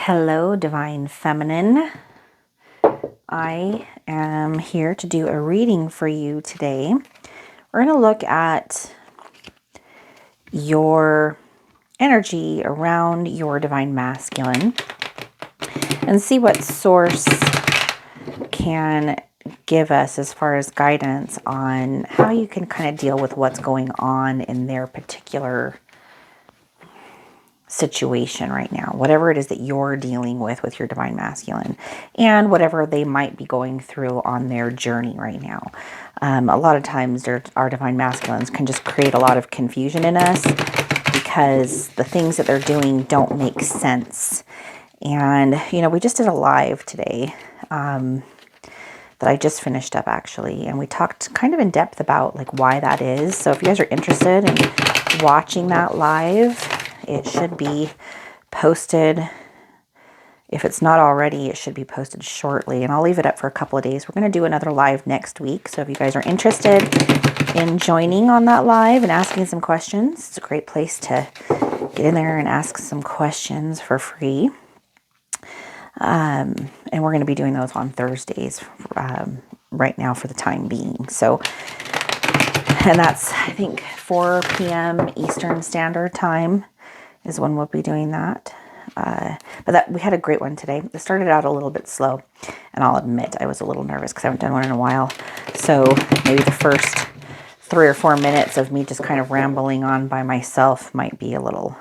Hello, Divine Feminine. I am here to do a reading for you today. We're going to look at your energy around your Divine Masculine and see what source can give us as far as guidance on how you can kind of deal with what's going on in their particular situation right now, whatever it is that you're dealing with your Divine Masculine, and whatever they might be going through on their journey right now. A lot of times our Divine Masculines can just create a lot of confusion in us because the things that they're doing don't make sense. And, you know, we just did a live today that I just finished up actually, and we talked kind of in depth about like why that is. So if you guys are interested in watching that live, it should be posted. If it's not already, it should be posted shortly, and I'll leave it up for a couple of days. We're going to do another live next week. So if you guys are interested in joining on that live and asking some questions, it's a great place to get in there and ask some questions for free. And we're going to be doing those on Thursdays right now for the time being. So, and that's, I think, 4 p.m. Eastern Standard Time is when we'll be doing that. But we had a great one today. It started out a little bit slow, and I'll admit I was a little nervous because I haven't done one in a while. So maybe the first 3 or 4 minutes of me just kind of rambling on by myself might be a little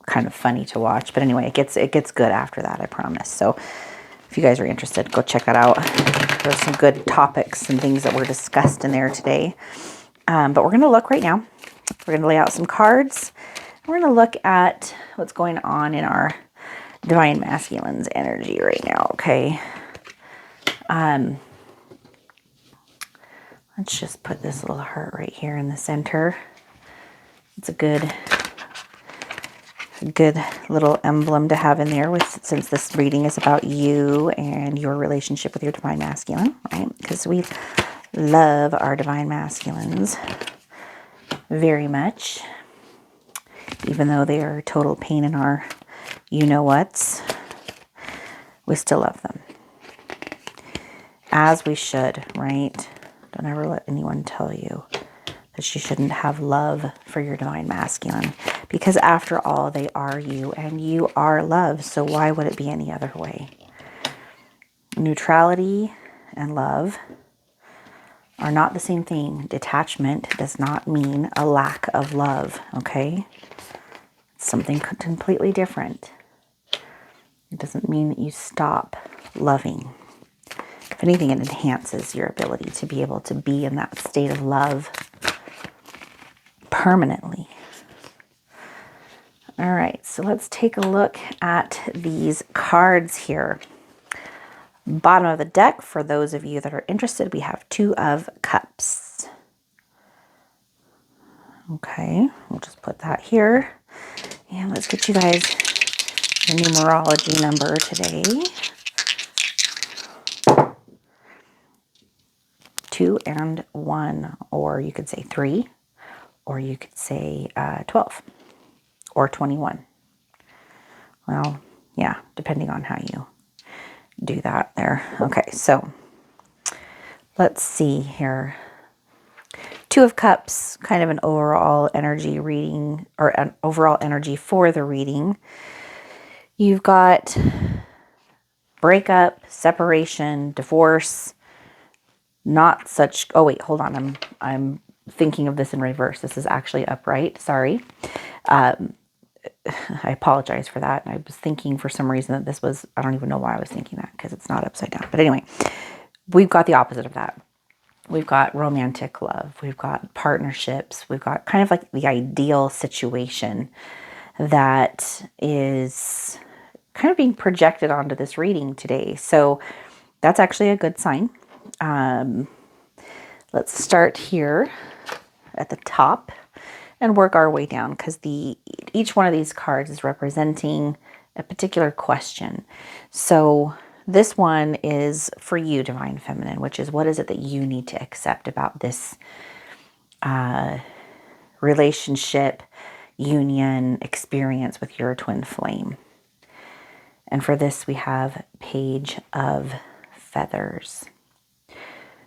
kind of funny to watch. But anyway, it gets good after that, I promise. So if you guys are interested, go check that out. There's some good topics and things that were discussed in there today. But we're going to look right now. We're going to lay out some cards. We're going to look at what's going on in our Divine Masculine's energy right now, okay? Let's just put this little heart right here in the center. It's a good little emblem to have in there since this reading is about you and your relationship with your Divine Masculine, right? Because we love our Divine Masculines very much. Even though they are a total pain in our you-know-whats, we still love them. As we should, right? Don't ever let anyone tell you that you shouldn't have love for your Divine Masculine. Because after all, they are you, and you are love. So why would it be any other way? Neutrality and love are not the same thing. Detachment does not mean a lack of love, okay? Something completely different. It doesn't mean that you stop loving. If anything, it enhances your ability to be able to be in that state of love permanently. All right, so let's take a look at these cards here. Bottom of the deck, for those of you that are interested, we have 2 of Cups. Okay, we'll just put that here. And let's get you guys your numerology number today. 2 and 1, or you could say 3, or you could say 12, or 21. Well, yeah, depending on how you do that there. Okay, so let's see here. 2 of Cups, kind of an overall energy reading, or an overall energy for the reading. You've got breakup, separation, divorce, not such, oh wait, hold on, I'm thinking of this in reverse. This is actually upright, sorry. I apologize for that. I was thinking for some reason that this was, I don't even know why I was thinking that, because it's not upside down. But anyway, we've got the opposite of that. We've got romantic love. We've got partnerships. We've got kind of like the ideal situation that is kind of being projected onto this reading today. So that's actually a good sign. Let's start here at the top and work our way down, because each one of these cards is representing a particular question. So this one is for you, Divine Feminine, which is, what is it that you need to accept about this relationship, union, experience with your twin flame? And for this, we have Page of Feathers.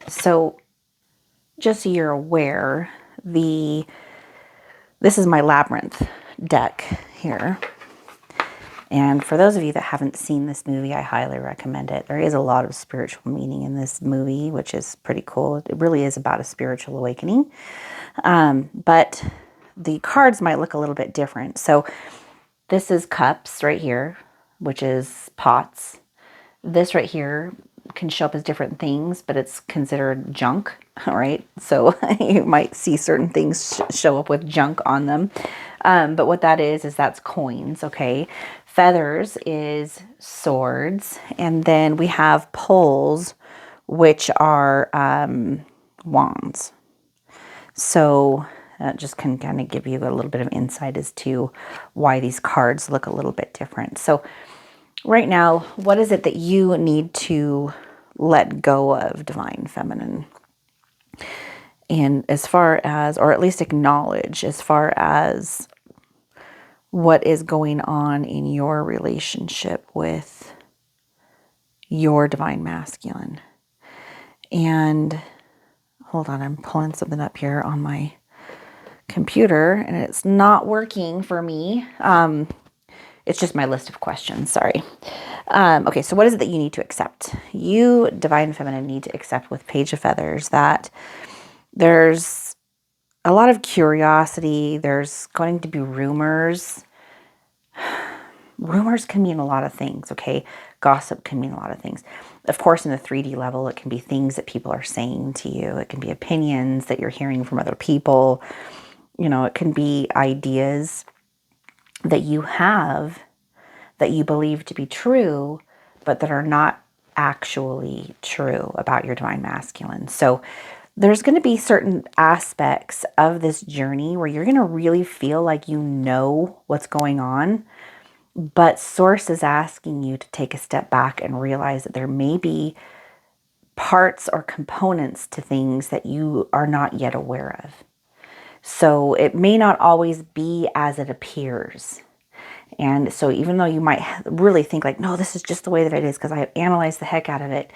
So just so you're aware, this is my Labyrinth deck here. And for those of you that haven't seen this movie, I highly recommend it. There is a lot of spiritual meaning in this movie, which is pretty cool. It really is about a spiritual awakening. But the cards might look a little bit different. So this is cups right here, which is pots. This right here can show up as different things, but it's considered junk, all right? So you might see certain things show up with junk on them. But what that is that's coins, okay? Feathers is swords. And then we have poles, which are wands. So that just can kind of give you a little bit of insight as to why these cards look a little bit different. So right now, what is it that you need to let go of, Divine Feminine? And as far as, or at least acknowledge, as far as what is going on in your relationship with your Divine Masculine. And hold on, I'm pulling something up here on my computer and it's not working for me. It's just my list of questions, sorry. Okay, so what is it that you need to accept? You, Divine Feminine, need to accept with Page of Feathers that there's a lot of curiosity. There's going to be rumors. Rumors can mean a lot of things, okay? Gossip can mean a lot of things. Of course, in the 3D level, it can be things that people are saying to you. It can be opinions that you're hearing from other people. You know, it can be ideas that you have that you believe to be true, but that are not actually true about your Divine Masculine. So there's going to be certain aspects of this journey where you're going to really feel like you know what's going on, but Source is asking you to take a step back and realize that there may be parts or components to things that you are not yet aware of. So it may not always be as it appears. And so even though you might really think like, no, this is just the way that it is because I have analyzed the heck out of it,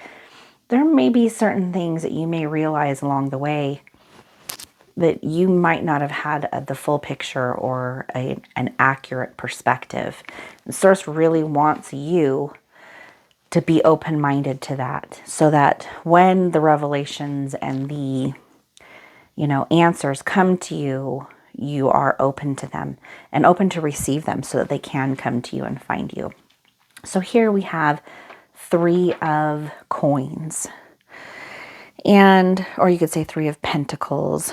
there may be certain things that you may realize along the way that you might not have had the full picture or an accurate perspective. And Source really wants you to be open-minded to that so that when the revelations and the, answers come to you, you are open to them and open to receive them so that they can come to you and find you. So here we have 3 of coins. And, or you could say 3 of pentacles.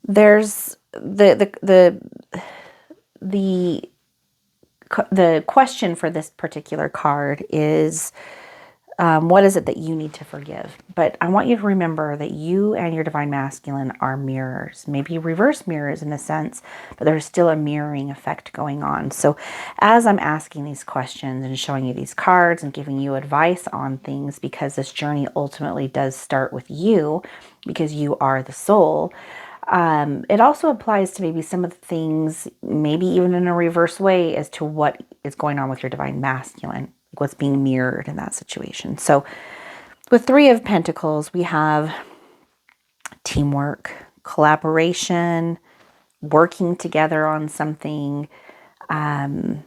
There's the question for this particular card is, what is it that you need to forgive? But I want you to remember that you and your Divine Masculine are mirrors, maybe reverse mirrors in a sense, but there's still a mirroring effect going on. So as I'm asking these questions and showing you these cards and giving you advice on things, because this journey ultimately does start with you, because you are the soul, it also applies to maybe some of the things, maybe even in a reverse way, as to what is going on with your Divine Masculine, what's being mirrored in that situation. So with 3 of Pentacles, we have teamwork, collaboration, working together on something. How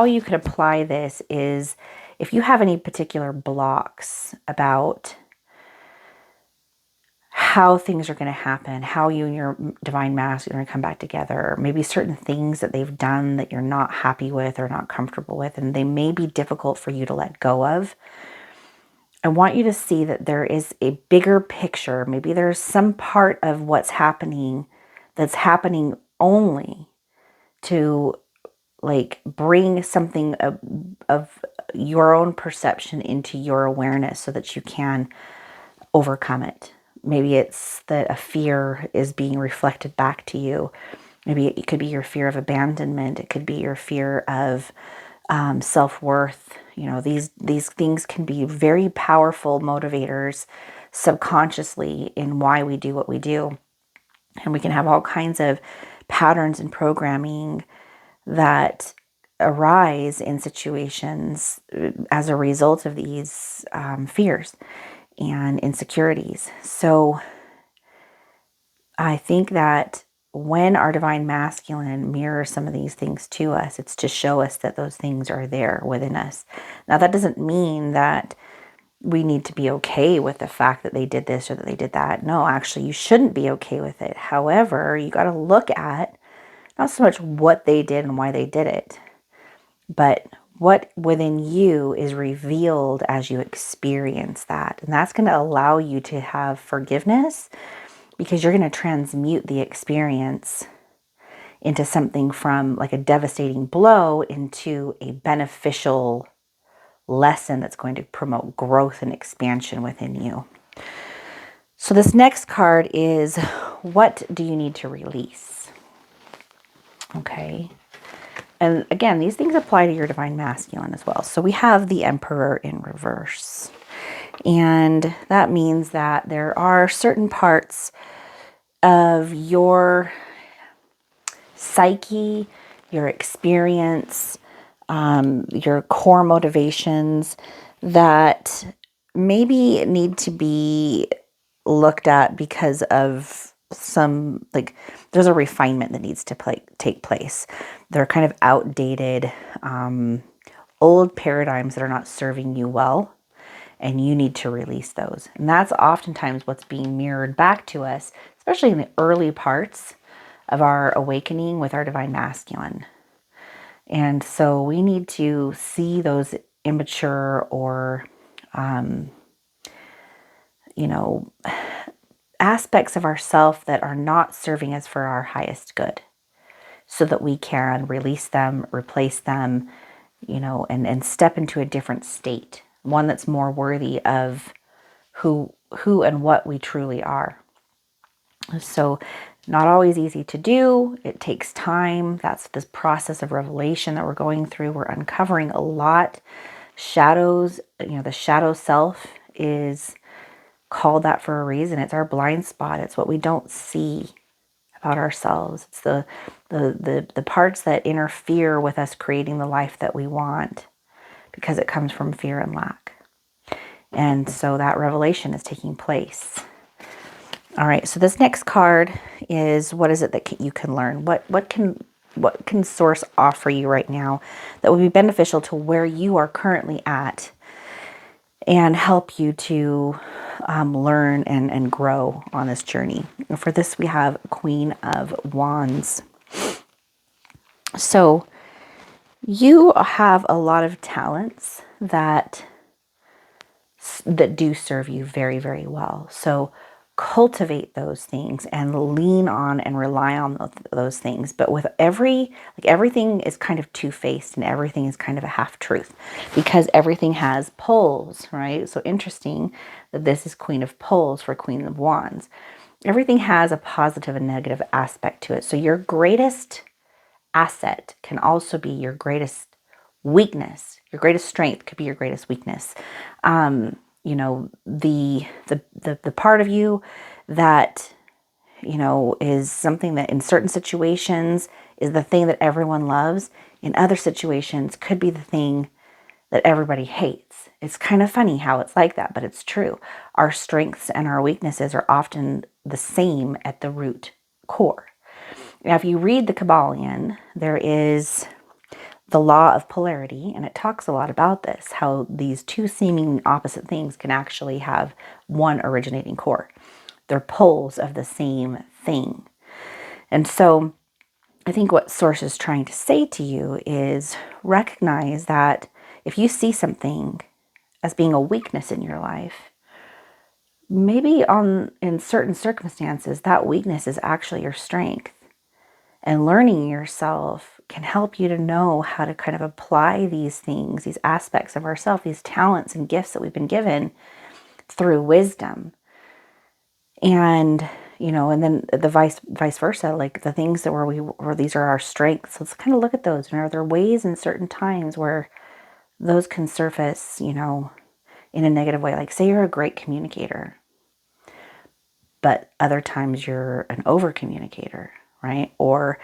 you could apply this is if you have any particular blocks about how things are going to happen, how you and your Divine Masculine are going to come back together, maybe certain things that they've done that you're not happy with or not comfortable with, and they may be difficult for you to let go of. I want you to see that there is a bigger picture. Maybe there's some part of what's happening that's happening only to bring something of your own perception into your awareness so that you can overcome it. Maybe it's that a fear is being reflected back to you. Maybe it could be your fear of abandonment. It could be your fear of self-worth. These things can be very powerful motivators subconsciously in why we do what we do. And we can have all kinds of patterns and programming that arise in situations as a result of these fears and insecurities. So I think that when our divine masculine mirrors some of these things to us, it's to show us that those things are there within us. Now, that doesn't mean that we need to be okay with the fact that they did this or that they did that. No, actually, you shouldn't be okay with it. However, you got to look at not so much what they did and why they did it, but what within you is revealed as you experience that. And that's going to allow you to have forgiveness, because you're going to transmute the experience into something from like a devastating blow into a beneficial lesson that's going to promote growth and expansion within you. So this next card is, what do you need to release? Okay. And again, these things apply to your divine masculine as well. So we have the Emperor in reverse. And that means that there are certain parts of your psyche, your experience, your core motivations that maybe need to be looked at because of some, like, there's a refinement that needs to take place. They're kind of outdated, old paradigms that are not serving you well, and you need to release those. And that's oftentimes what's being mirrored back to us, especially in the early parts of our awakening with our divine masculine. And so we need to see those immature or, aspects of ourself that are not serving us for our highest good, so that we can release them, replace them, and step into a different state, one that's more worthy of who and what we truly are. So not always easy to do. It takes time. That's this process of revelation that we're going through. We're uncovering a lot. Shadows, the shadow self is called that for a reason. It's our blind spot. It's what we don't see about ourselves. It's the parts that interfere with us creating the life that we want, because it comes from fear and lack. And so that revelation is taking place. All right, so this next card is, what is it that you can learn? What can Source offer you right now that would be beneficial to where you are currently at, and help you to learn and grow on this journey? And for this, we have Queen of Wands. So you have a lot of talents that do serve you very, very well. So cultivate those things and lean on and rely on those things. But with everything is kind of two-faced, and everything is kind of a half-truth, because everything has poles, right? So interesting that this is Queen of Poles for Queen of Wands. Everything has a positive and negative aspect to it. So your greatest asset can also be your greatest weakness. Your greatest strength could be your greatest weakness. The part of you that, is something that in certain situations is the thing that everyone loves, in other situations could be the thing that everybody hates. It's kind of funny how it's like that, but it's true. Our strengths and our weaknesses are often the same at the root core. Now, if you read the Kabbalion, there is the law of polarity, and it talks a lot about this, how these two seeming opposite things can actually have one originating core. They're poles of the same thing. And so I think what Source is trying to say to you is, recognize that if you see something as being a weakness in your life, maybe in certain circumstances, that weakness is actually your strength. And learning yourself can help you to know how to kind of apply these things, these aspects of ourselves, these talents and gifts that we've been given through wisdom. And, and then the vice versa, like the things that where these are our strengths. Let's kind of look at those. And are there ways in certain times where those can surface, in a negative way? Like, say you're a great communicator, but other times you're an over communicator, right? Or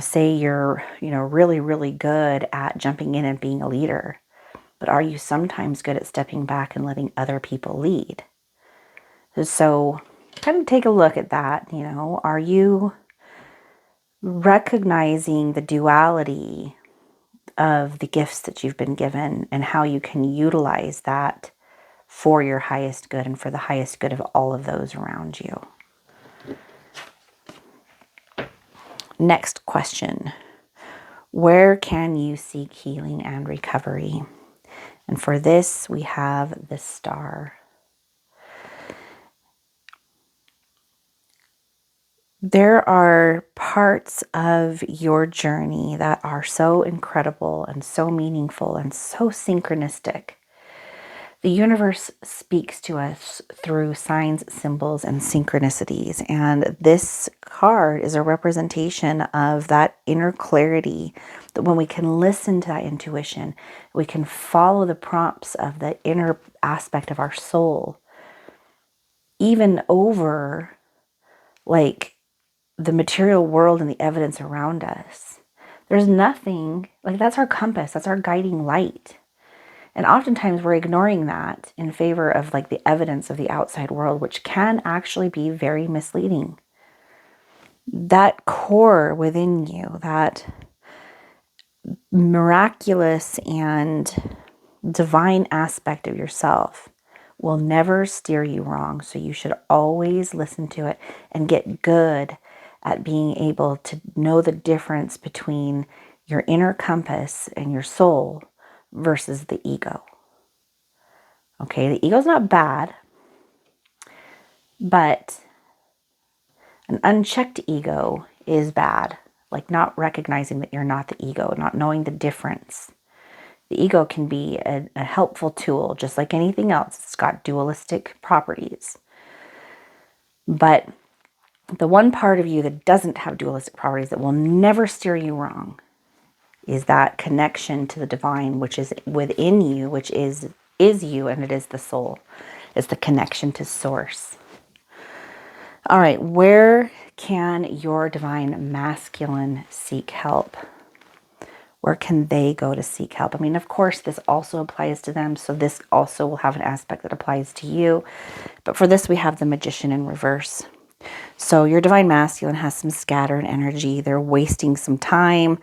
say you're, really, really good at jumping in and being a leader, but are you sometimes good at stepping back and letting other people lead? So kind of take a look at that. Are you recognizing the duality of the gifts that you've been given and how you can utilize that for your highest good and for the highest good of all of those around you? Next question. Where can you seek healing and recovery? And for this, we have the Star. There are parts of your journey that are so incredible and so meaningful and so synchronistic. The universe speaks to us through signs, symbols, and synchronicities. And this card is a representation of that inner clarity, that when we can listen to that intuition, we can follow the prompts of the inner aspect of our soul, even over like the material world and the evidence around us. There's nothing, that's our compass, that's our guiding light. And oftentimes we're ignoring that in favor of the evidence of the outside world, which can actually be very misleading. That core within you, that miraculous and divine aspect of yourself, will never steer you wrong. So you should always listen to it and get good at being able to know the difference between your inner compass and your soul versus the ego. Okay, the ego's not bad, but an unchecked ego is bad. Not recognizing that you're not the ego, not knowing the difference. The ego can be a helpful tool, just like anything else. It's got dualistic properties. But the one part of you that doesn't have dualistic properties, that will never steer you wrong, is that connection to the divine, which is within you, which is you, and it is the soul. It's the connection to source. All right, where can your divine masculine seek help? Where can they go to seek help? I mean, of course, this also applies to them, so this also will have an aspect that applies to you. But for this, we have the Magician in reverse. So your divine masculine has some scattered energy. They're wasting some time.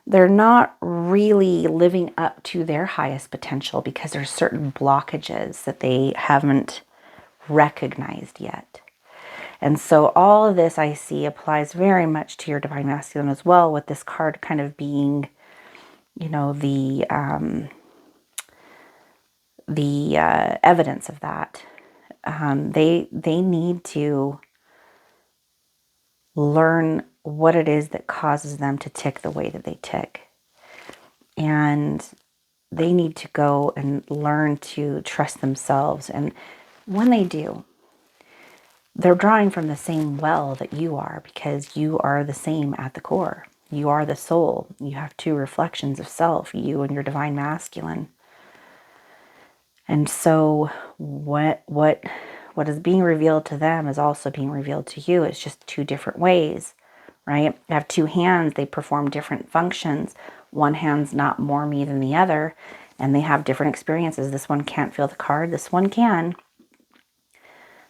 They're not really living up to their highest potential because there's certain blockages that they haven't recognized yet. And so all of this I see applies very much to your divine masculine as well, with this card kind of being, the evidence of that. They need to learn what it is that causes them to tick the way that they tick. And they need to go and learn to trust themselves. And when they do, they're drawing from the same well that you are, because you are the same at the core. You are the soul. You have two reflections of self, you and your divine masculine. And so what is being revealed to them is also being revealed to you. It's just two different ways, right? You have two hands. They perform different functions. One hand's not more me than the other, and they have different experiences. This one can't feel the card. This one can.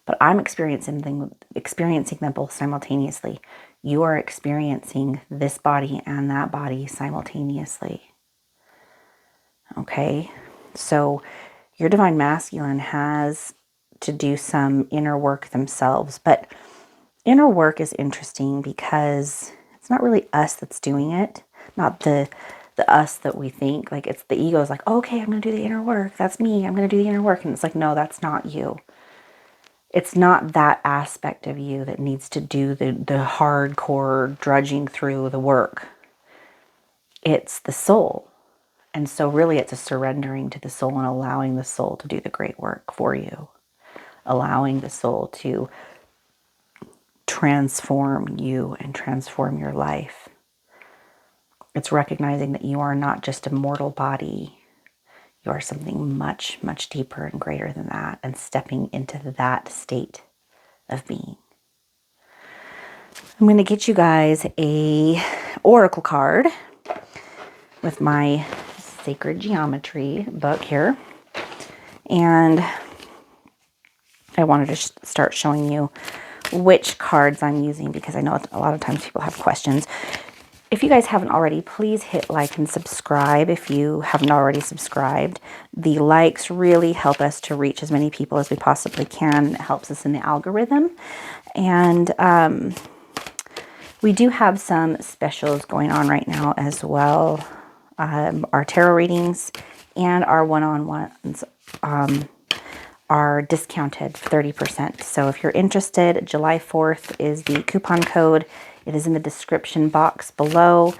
But I'm experiencing them both simultaneously. You are experiencing this body and that body simultaneously. Okay? So your divine masculine has to do some inner work themselves. But inner work is interesting because it's not really us that's doing it. Not the us that we think. It's the ego's like, oh, okay, I'm going to do the inner work. That's me. I'm going to do the inner work. And it's like, no, that's not you. It's not that aspect of you that needs to do the hardcore drudging through the work. It's the soul. And so really it's a surrendering to the soul and allowing the soul to do the great work for you. Allowing the soul to transform you and transform your life. It's recognizing that you are not just a mortal body. You are something much, much deeper and greater than that, and stepping into that state of being. I'm going to get you guys a oracle card with my sacred geometry book here. And I wanted to start showing you which cards I'm using, because I know a lot of times people have questions. If you guys haven't already, please hit like and subscribe if you haven't already subscribed. The likes really help us to reach as many people as we possibly can. It helps us in the algorithm. And we do have some specials going on right now as well. Our tarot readings and our one-on-ones are discounted 30%. So if you're interested, July 4th is the coupon code. It is in the description box below,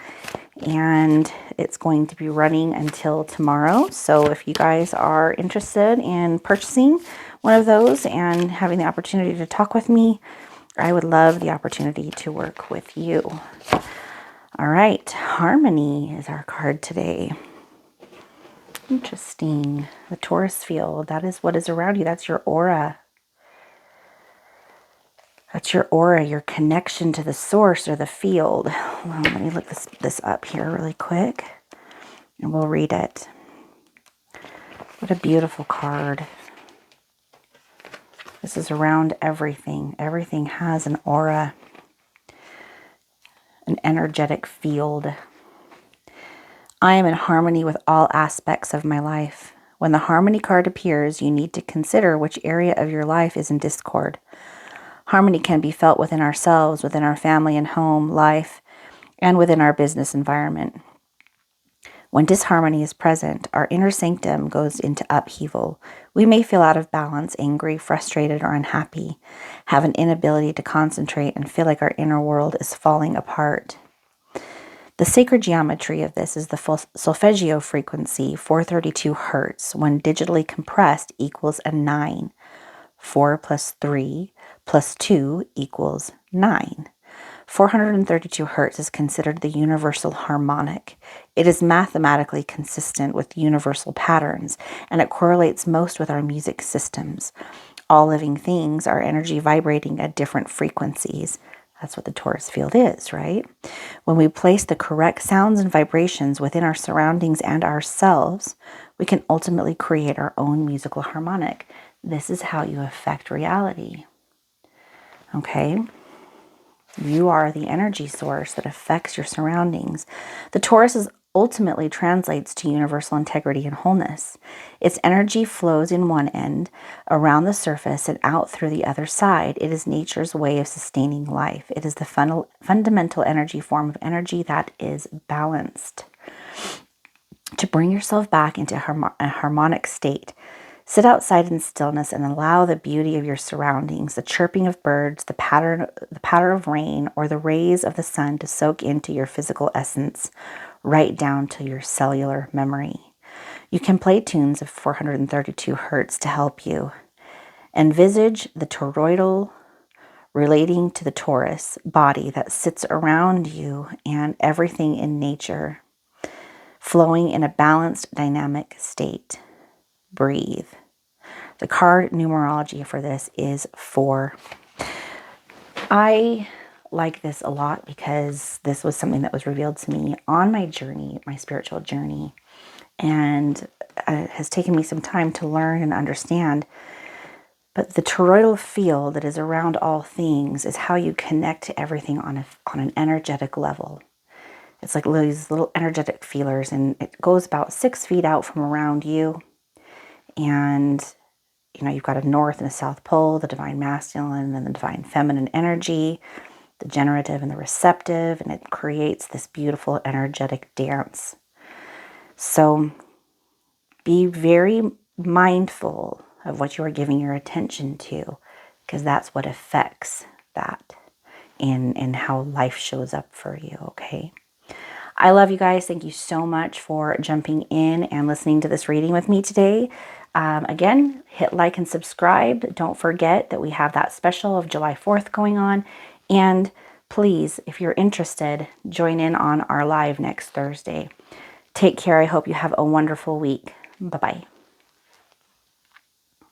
and it's going to be running until tomorrow. So if you guys are interested in purchasing one of those and having the opportunity to talk with me, I would love the opportunity to work with you. All right, Harmony is our card today. Interesting. The Taurus field, that is what is around you. That's your aura. That's your aura, your connection to the source or the field. Well, let me look this up here really quick, and we'll read it. What a beautiful card. This is around everything. Everything has an aura, an energetic field. I am in harmony with all aspects of my life. When the harmony card appears, you need to consider which area of your life is in discord. Harmony can be felt within ourselves, within our family and home life, and within our business environment. When disharmony is present, our inner sanctum goes into upheaval. We may feel out of balance, angry, frustrated, or unhappy, have an inability to concentrate, and feel like our inner world is falling apart. The sacred geometry of this is the solfeggio frequency, 432 hertz, when digitally compressed equals a 9. 4 plus 3 plus 2 equals 9. 432 hertz is considered the universal harmonic. It is mathematically consistent with universal patterns, and it correlates most with our music systems. All living things are energy vibrating at different frequencies. That's what the Taurus field is, right? When we place the correct sounds and vibrations within our surroundings and ourselves, we can ultimately create our own musical harmonic. This is how you affect reality. Okay? You are the energy source that affects your surroundings. The Taurus ultimately translates to universal integrity and wholeness. Its energy flows in one end, around the surface, and out through the other side. It is nature's way of sustaining life. It is the fundamental energy form of energy that is balanced. To bring yourself back into a harmonic state, sit outside in stillness and allow the beauty of your surroundings, the chirping of birds, the patter of rain, or the rays of the sun to soak into your physical essence, right down to your cellular memory. You can play tunes of 432 hertz to help you. Envisage the toroidal relating to the Taurus body that sits around you and everything in nature, flowing in a balanced, dynamic state. Breathe. The card numerology for this is 4. I like this a lot because this was something that was revealed to me on my journey, my spiritual journey, and it has taken me some time to learn and understand. But the toroidal field that is around all things is how you connect to everything on an energetic level. It's like these little energetic feelers, and it goes about 6 feet out from around you. And you've got a north and a south pole, the divine masculine and the divine feminine energy, the generative and the receptive, and it creates this beautiful energetic dance. So be very mindful of what you are giving your attention to, because that's what affects that in how life shows up for you, okay? I love you guys. Thank you so much for jumping in and listening to this reading with me today. Again, hit like and subscribe. Don't forget that we have that special of July 4th going on. And please, if you're interested, join in on our live next Thursday. Take care. I hope you have a wonderful week. Bye-bye.